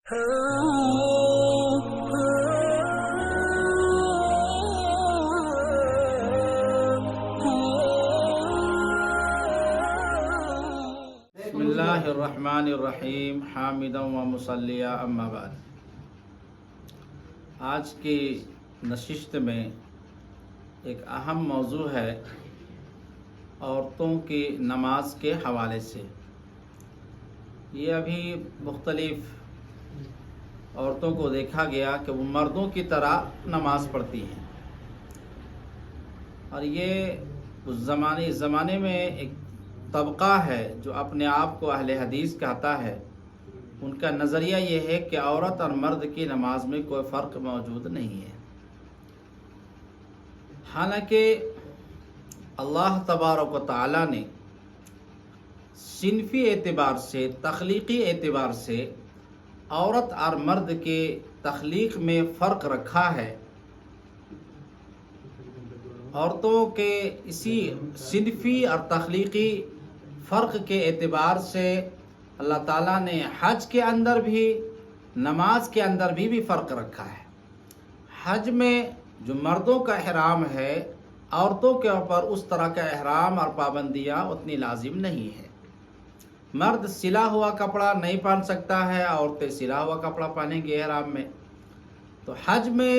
بسم اللہ الرحمن الرحیم حامدا و مصلیہ اما بعد۔ آج کی نشست میں ایک اہم موضوع ہے عورتوں کی نماز کے حوالے سے۔ یہ ابھی مختلف عورتوں کو دیکھا گیا کہ وہ مردوں کی طرح نماز پڑھتی ہیں، اور یہ اس زمانے میں ایک طبقہ ہے جو اپنے آپ کو اہل حدیث کہتا ہے۔ ان کا نظریہ یہ ہے کہ عورت اور مرد کی نماز میں کوئی فرق موجود نہیں ہے، حالانکہ اللہ تبارک و تعالی نے صنفی اعتبار سے، تخلیقی اعتبار سے عورت اور مرد کے تخلیق میں فرق رکھا ہے۔ عورتوں کے اسی صنفی اور تخلیقی فرق کے اعتبار سے اللہ تعالیٰ نے حج کے اندر بھی، نماز کے اندر بھی فرق رکھا ہے۔ حج میں جو مردوں کا احرام ہے، عورتوں کے اوپر اس طرح کا احرام اور پابندیاں اتنی لازم نہیں ہے۔ مرد سلا ہوا کپڑا نہیں پہن سکتا ہے، عورتیں سلا ہوا کپڑا پہنیں گے احرام میں۔ تو حج میں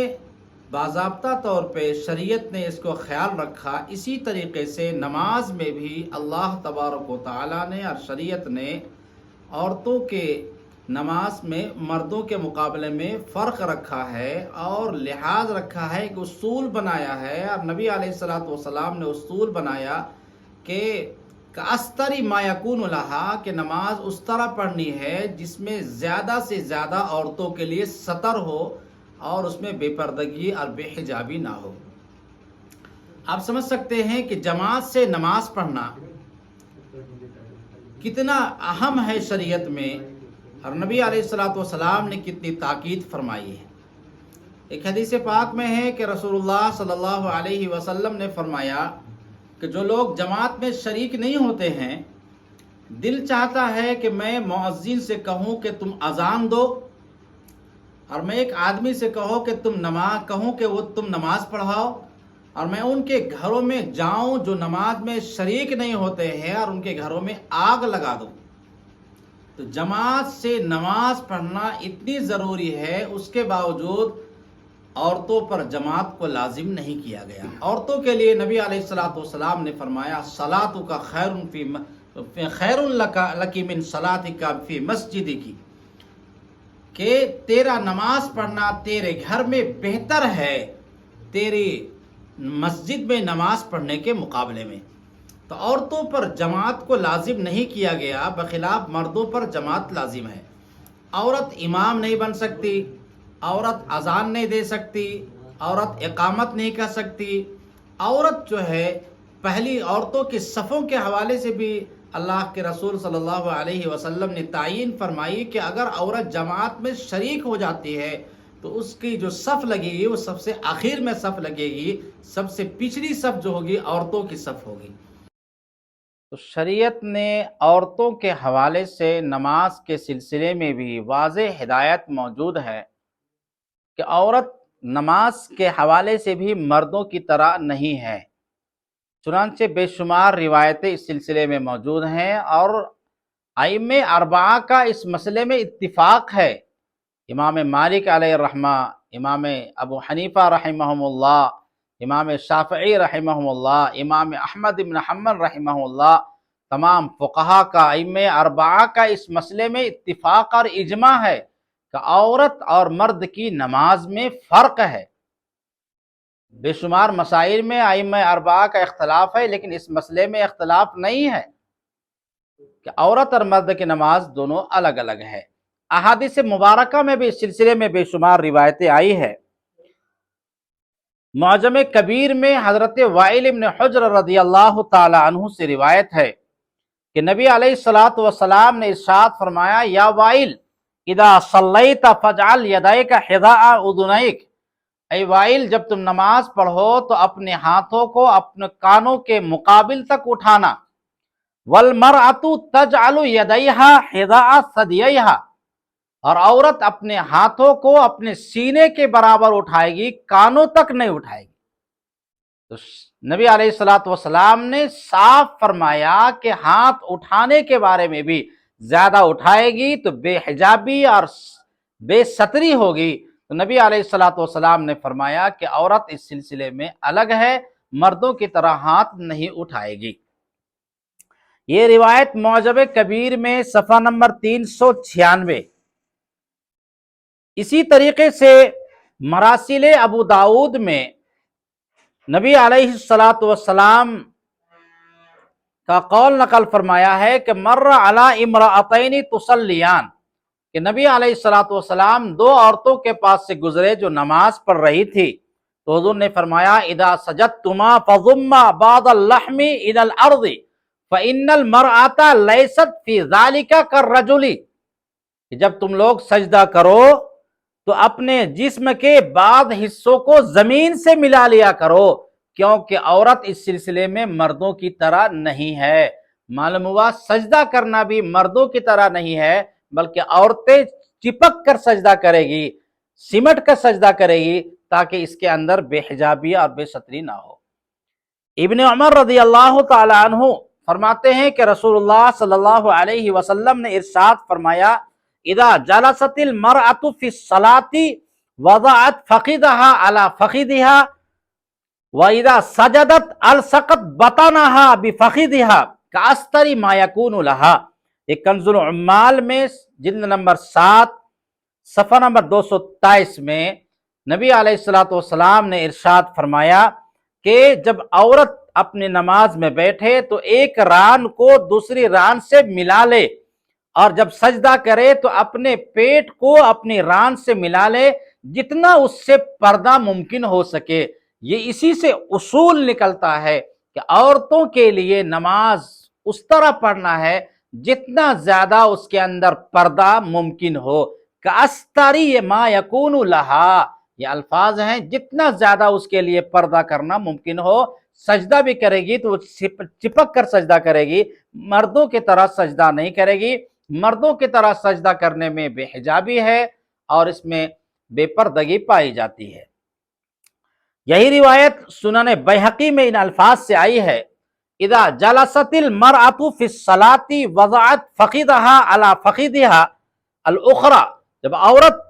باضابطہ طور پہ شریعت نے اس کو خیال رکھا۔ اسی طریقے سے نماز میں بھی اللہ تبارک و تعالیٰ نے اور شریعت نے عورتوں کے نماز میں مردوں کے مقابلے میں فرق رکھا ہے، اور لحاظ رکھا ہے کہ اصول بنایا ہے، اور نبی علیہ الصلوۃ والسلام نے اصول بنایا کہ کاستری ما یکون لہا، کہ نماز اس طرح پڑھنی ہے جس میں زیادہ سے زیادہ عورتوں کے لیے ستر ہو، اور اس میں بے پردگی اور بے حجابی نہ ہو۔ آپ سمجھ سکتے ہیں کہ جماعت سے نماز پڑھنا کتنا اہم ہے شریعت میں، اور نبی علیہ الصلوۃ والسلام نے کتنی تاکید فرمائی ہے۔ ایک حدیث پاک میں ہے کہ رسول اللہ صلی اللہ علیہ وسلم نے فرمایا کہ جو لوگ جماعت میں شریک نہیں ہوتے ہیں، دل چاہتا ہے کہ میں مؤذن سے کہوں کہ تم اذان دو، اور میں ایک آدمی سے کہوں کہ تم نماز پڑھاؤ، اور میں ان کے گھروں میں جاؤں جو نماز میں شریک نہیں ہوتے ہیں اور ان کے گھروں میں آگ لگا دوں۔ تو جماعت سے نماز پڑھنا اتنی ضروری ہے، اس کے باوجود عورتوں پر جماعت کو لازم نہیں کیا گیا۔ عورتوں کے لیے نبی علیہ الصلوۃ والسلام نے فرمایا صلاتک خیر لک من صلاتک فی مسجدک، کہ تیرا نماز پڑھنا تیرے گھر میں بہتر ہے تیری مسجد میں نماز پڑھنے کے مقابلے میں۔ تو عورتوں پر جماعت کو لازم نہیں کیا گیا، بخلاف مردوں پر جماعت لازم ہے۔ عورت امام نہیں بن سکتی، عورت اذان نہیں دے سکتی، عورت اقامت نہیں کر سکتی۔ عورت جو ہے، پہلی عورتوں کے صفوں کے حوالے سے بھی اللہ کے رسول صلی اللہ علیہ وسلم نے تعیین فرمائی کہ اگر عورت جماعت میں شریک ہو جاتی ہے تو اس کی جو صف لگے گی وہ سب سے آخر میں صف لگے گی، سب سے پچھلی صف جو ہوگی عورتوں کی صف ہوگی۔ تو شریعت نے عورتوں کے حوالے سے نماز کے سلسلے میں بھی واضح ہدایت موجود ہے کہ عورت نماز کے حوالے سے بھی مردوں کی طرح نہیں ہے۔ چنانچہ بے شمار روایتیں اس سلسلے میں موجود ہیں، اور ائمہ اربعہ کا اس مسئلے میں اتفاق ہے۔ امام مالک علیہ الرحمہ، امام ابو حنیفہ رحمہم اللہ، امام شافعی رحمہم اللہ، امام احمد بن حنبل رحمہ اللہ، تمام فقہا کا، ائمہ اربعہ کا اس مسئلے میں اتفاق اور اجماع ہے کہ عورت اور مرد کی نماز میں فرق ہے۔ بے شمار مسائل میں ائمہ اربعہ کا اختلاف ہے، لیکن اس مسئلے میں اختلاف نہیں ہے کہ عورت اور مرد کی نماز دونوں الگ الگ ہے۔ احادیث مبارکہ میں بھی اس سلسلے میں بے شمار روایتیں آئی ہے۔ معجم کبیر میں حضرت وائل بن حجر رضی اللہ تعالی عنہ سے روایت ہے کہ نبی علیہ الصلوۃ والسلام نے ارشاد فرمایا، یا وائل اذا صلیت فاجعل یدیک حذاء اذنیک، اے وائل جب تم نماز پڑھو تو اپنے ہاتھوں کو اپنے کانوں کے مقابل تک اٹھانا۔ والمرأة تجعل یدیہا حذاء ثدییہا، اور عورت اپنے ہاتھوں کو اپنے سینے کے برابر اٹھائے گی، کانوں تک نہیں اٹھائے گی۔ تو نبی علیہ الصلوۃ والسلام نے صاف فرمایا کہ ہاتھ اٹھانے کے بارے میں بھی زیادہ اٹھائے گی تو بے حجابی اور بے ستری ہوگی۔ تو نبی علیہ الصلوۃ والسلام نے فرمایا کہ عورت اس سلسلے میں الگ ہے، مردوں کی طرح ہاتھ نہیں اٹھائے گی۔ یہ روایت معجم کبیر میں صفحہ نمبر 396۔ اسی طریقے سے مراسیل ابو داؤد میں نبی علیہ الصلوۃ والسلام کا قول نقل فرمایا ہے کہ مر علی امرأتین تصلیان، کہ نبی علیہ الصلوۃ والسلام دو عورتوں کے پاس سے گزرے جو نماز پڑھ رہی تھی، تو حضور نے فرمایا اذا سجدتما فضما بعض اللحم الى الارض فان المرأة لیست فی ذلک کالرجل، کہ جب تم لوگ سجدہ کرو تو اپنے جسم کے بعض حصوں کو زمین سے ملا لیا کرو، کیونکہ عورت اس سلسلے میں مردوں کی طرح نہیں ہے۔ معلوم ہوا سجدہ کرنا بھی مردوں کی طرح نہیں ہے، بلکہ عورتیں چپک کر سجدہ کرے گی، سمٹ کر سجدہ کرے گی، تاکہ اس کے اندر بے حجابی اور بے ستری نہ ہو۔ ابن عمر رضی اللہ تعالی عنہ فرماتے ہیں کہ رسول اللہ صلی اللہ علیہ وسلم نے ارشاد فرمایا اذا جلست المرأة في الصلاة وضعت فخذها على فخذها وَإِذَا سَجَدَتْ أَلْصَقَتْ بَطَنَهَا بِفَخِذِهَا كَأَسْتَرِ مَا يَكُونُ لَهَا۔ ایک کنز العمال میں جلد نمبر 7 صفحہ نمبر 223 میں نبی علیہ الصلوۃ والسلام نے ارشاد فرمایا کہ جب عورت اپنی نماز میں بیٹھے تو ایک ران کو دوسری ران سے ملا لے، اور جب سجدہ کرے تو اپنے پیٹ کو اپنی ران سے ملا لے، جتنا اس سے پردہ ممکن ہو سکے۔ یہ اسی سے اصول نکلتا ہے کہ عورتوں کے لیے نماز اس طرح پڑھنا ہے جتنا زیادہ اس کے اندر پردہ ممکن ہو۔ کَأَسْتَرِ مَا يَكُونُ لَهَا، یہ الفاظ ہیں جتنا زیادہ اس کے لیے پردہ کرنا ممکن ہو۔ سجدہ بھی کرے گی تو چپک کر سجدہ کرے گی، مردوں کی طرح سجدہ نہیں کرے گی۔ مردوں کی طرح سجدہ کرنے میں بے حجابی ہے اور اس میں بے پردگی پائی جاتی ہے۔ یہی روایت سنن بیہقی میں ان الفاظ سے آئی ہے اذا جلست المرأة فی الصلاة وضعت فخذها على فخذها الاخرى، جب عورت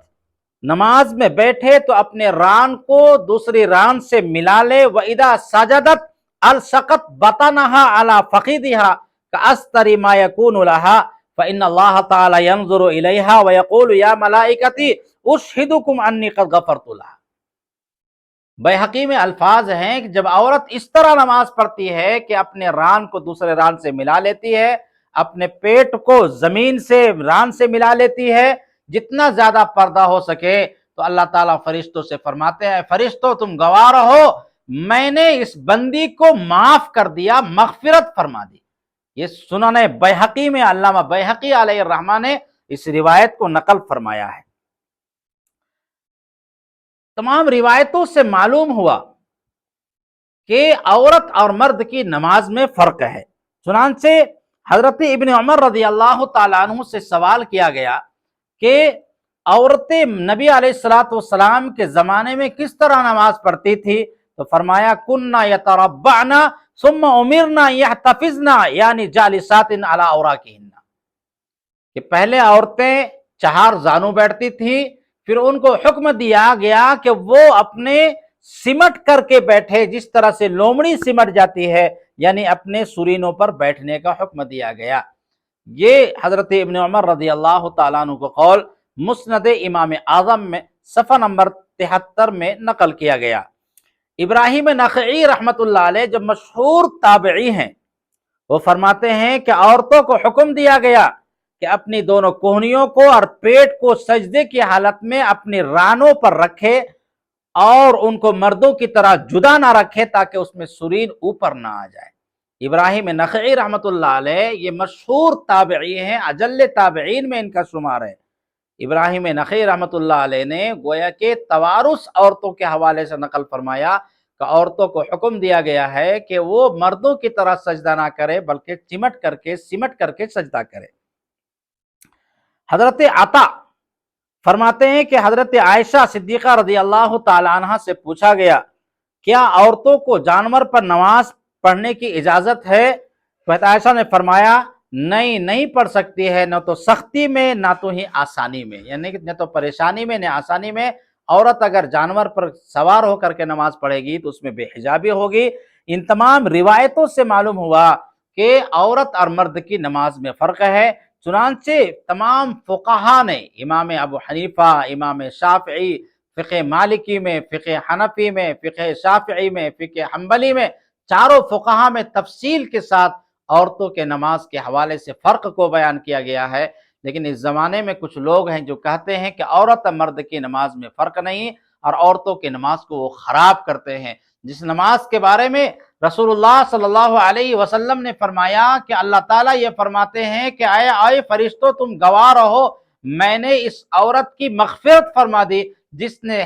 نماز میں بیٹھے تو اپنے ران کو دوسری ران سے ملا لے، وَإِذَا سَجَدَتْ أَلْصَقَتْ بَطَنَهَا عَلَى فَخِذِهَا كَأَسْتَرِ مَا يَكُونُ لَهَا فَإِنَّ اللَّهَ تَعَالَى يَنظُرُ إِلَيْهَا وَيَقُولُ يَا مَلَائِكَتِي أُشْهِدُكُمْ أَنِّي قَدْ غَفَرْتُ لَهَا۔ بیہقی میں الفاظ ہیں کہ جب عورت اس طرح نماز پڑھتی ہے کہ اپنے ران کو دوسرے ران سے ملا لیتی ہے، اپنے پیٹ کو زمین سے ران سے ملا لیتی ہے، جتنا زیادہ پردہ ہو سکے، تو اللہ تعالیٰ فرشتوں سے فرماتے ہیں فرشتوں تم گواہ رہو، میں نے اس بندی کو معاف کر دیا، مغفرت فرما دی۔ یہ سنن بیہقی میں علامہ بیہقی علیہ الرحمہ نے اس روایت کو نقل فرمایا ہے۔ تمام روایتوں سے معلوم ہوا کہ عورت اور مرد کی نماز میں فرق ہے۔ چنانچہ حضرت ابن عمر رضی اللہ تعالیٰ عنہ سے سوال کیا گیا کہ عورتیں نبی علیہ الصلوۃ والسلام کے زمانے میں کس طرح نماز پڑھتی تھی، تو فرمایا کننا یتربعنا ثم امرنا یحتفظنا یعنی جالسات علی اوراقہن، کہ پہلے عورتیں چہار زانو بیٹھتی تھیں، پھر ان کو حکم دیا گیا کہ وہ اپنے سمٹ کر کے بیٹھے، جس طرح سے لومڑی سمٹ جاتی ہے، یعنی اپنے سرینوں پر بیٹھنے کا حکم دیا گیا۔ یہ حضرت ابن عمر رضی اللہ تعالیٰ عنہ کو قول مسند امام اعظم میں صفحہ نمبر 73 میں نقل کیا گیا۔ ابراہیم نخعی رحمت اللہ علیہ جو مشہور تابعی ہیں، وہ فرماتے ہیں کہ عورتوں کو حکم دیا گیا کہ اپنی دونوں کوہنیوں کو اور پیٹ کو سجدے کی حالت میں اپنی رانوں پر رکھے اور ان کو مردوں کی طرح جدا نہ رکھے تاکہ اس میں سرین اوپر نہ آ جائے۔ ابراہیم نخعی رحمت اللہ علیہ یہ مشہور تابعی ہیں، اجل تابعین میں ان کا شمار ہے۔ ابراہیم نخعی رحمت اللہ علیہ نے گویا کہ توارث عورتوں کے حوالے سے نقل فرمایا کہ عورتوں کو حکم دیا گیا ہے کہ وہ مردوں کی طرح سجدہ نہ کرے بلکہ سمٹ کر کے سجدہ کرے۔ حضرت عطا فرماتے ہیں کہ حضرت عائشہ صدیقہ رضی اللہ تعالی عنہ سے پوچھا گیا کیا عورتوں کو جانور پر نماز پڑھنے کی اجازت ہے؟ تو حضرت عائشہ نے فرمایا نہیں، نہیں پڑھ سکتی ہے، نہ تو سختی میں نہ تو ہی آسانی میں، یعنی کہ نہ تو پریشانی میں نہ آسانی میں۔ عورت اگر جانور پر سوار ہو کر کے نماز پڑھے گی تو اس میں بے حجابی ہوگی۔ ان تمام روایتوں سے معلوم ہوا کہ عورت اور مرد کی نماز میں فرق ہے۔ چنانچہ تمام فقہا نے، امام ابو حنیفہ، امام شافعی، فقہ مالکی میں، فقہ حنفی میں، فقہ شافعی میں، فقہ حنبلی میں، چاروں فقہا میں تفصیل کے ساتھ عورتوں کے نماز کے حوالے سے فرق کو بیان کیا گیا ہے۔ لیکن اس زمانے میں کچھ لوگ ہیں جو کہتے ہیں کہ عورت اور مرد کی نماز میں فرق نہیں، اور عورتوں کی نماز کو وہ خراب کرتے ہیں، جس نماز کے بارے میں رسول اللہ صلی اللہ علیہ وسلم نے فرمایا کہ اللہ تعالیٰ یہ فرماتے ہیں کہ آئے فرشتوں تم گواہ رہو، میں نے اس عورت کی مغفرت فرما دی جس نے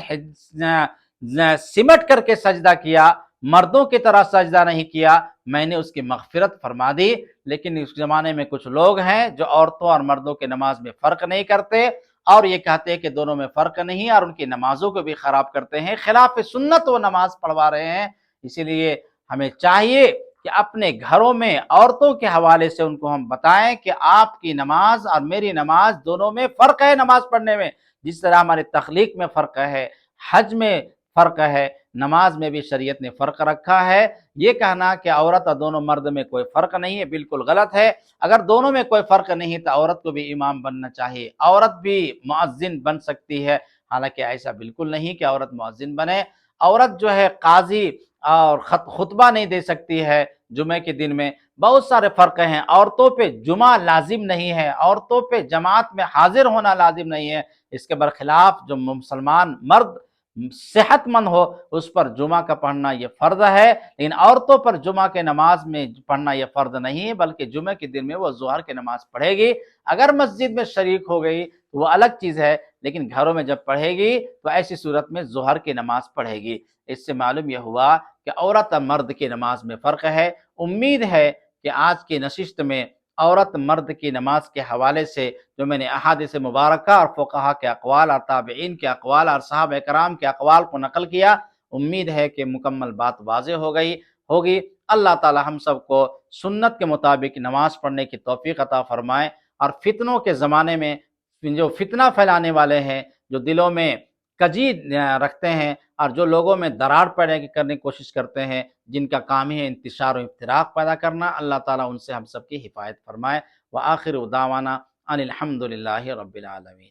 سمٹ کر کے سجدہ کیا، مردوں کی طرح سجدہ نہیں کیا، میں نے اس کی مغفرت فرما دی۔ لیکن اس زمانے میں کچھ لوگ ہیں جو عورتوں اور مردوں کی نماز میں فرق نہیں کرتے، اور یہ کہتے ہیں کہ دونوں میں فرق نہیں، اور ان کی نمازوں کو بھی خراب کرتے ہیں، خلاف سنت وہ نماز پڑھوا رہے ہیں۔ اسی لیے ہمیں چاہیے کہ اپنے گھروں میں عورتوں کے حوالے سے ان کو ہم بتائیں کہ آپ کی نماز اور میری نماز دونوں میں فرق ہے نماز پڑھنے میں، جس طرح ہماری تخلیق میں فرق ہے، حج میں فرق ہے، نماز میں بھی شریعت نے فرق رکھا ہے۔ یہ کہنا کہ عورت اور دونوں مرد میں کوئی فرق نہیں ہے بالکل غلط ہے۔ اگر دونوں میں کوئی فرق نہیں تو عورت کو بھی امام بننا چاہیے، عورت بھی مؤذن بن سکتی ہے، حالانکہ ایسا بالکل نہیں کہ عورت مؤذن بنے۔ عورت جو ہے قاضی اور خطبہ نہیں دے سکتی ہے جمعے کے دن میں، بہت سارے فرق ہیں۔ عورتوں پہ جمعہ لازم نہیں ہے، عورتوں پہ جماعت میں حاضر ہونا لازم نہیں ہے۔ اس کے برخلاف جو مسلمان مرد صحت مند ہو اس پر جمعہ کا پڑھنا یہ فرض ہے، لیکن عورتوں پر جمعہ کے نماز میں پڑھنا یہ فرض نہیں ہے، بلکہ جمعہ کے دن میں وہ ظہر کی نماز پڑھے گی۔ اگر مسجد میں شریک ہو گئی تو وہ الگ چیز ہے، لیکن گھروں میں جب پڑھے گی تو ایسی صورت میں ظہر کی نماز پڑھے گی۔ اس سے معلوم یہ ہوا کہ عورت اور مرد کی نماز میں فرق ہے۔ امید ہے کہ آج کی نشست میں عورت مرد کی نماز کے حوالے سے جو میں نے احادیث مبارکہ اور فقہا کے اقوال اور تابعین کے اقوال اور صحابہ کرام کے اقوال کو نقل کیا، امید ہے کہ مکمل بات واضح ہوگی۔ اللہ تعالی ہم سب کو سنت کے مطابق نماز پڑھنے کی توفیق عطا فرمائے، اور فتنوں کے زمانے میں جو فتنہ پھیلانے والے ہیں، جو دلوں میں کجی رکھتے ہیں اور جو لوگوں میں دراڑ پیدا کرنے کی کوشش کرتے ہیں، جن کا کام ہے انتشار و افتراق پیدا کرنا، اللہ تعالیٰ ان سے ہم سب کی حفاظت فرمائے۔ وآخر دعوانا ان الحمد للہ رب العالمین۔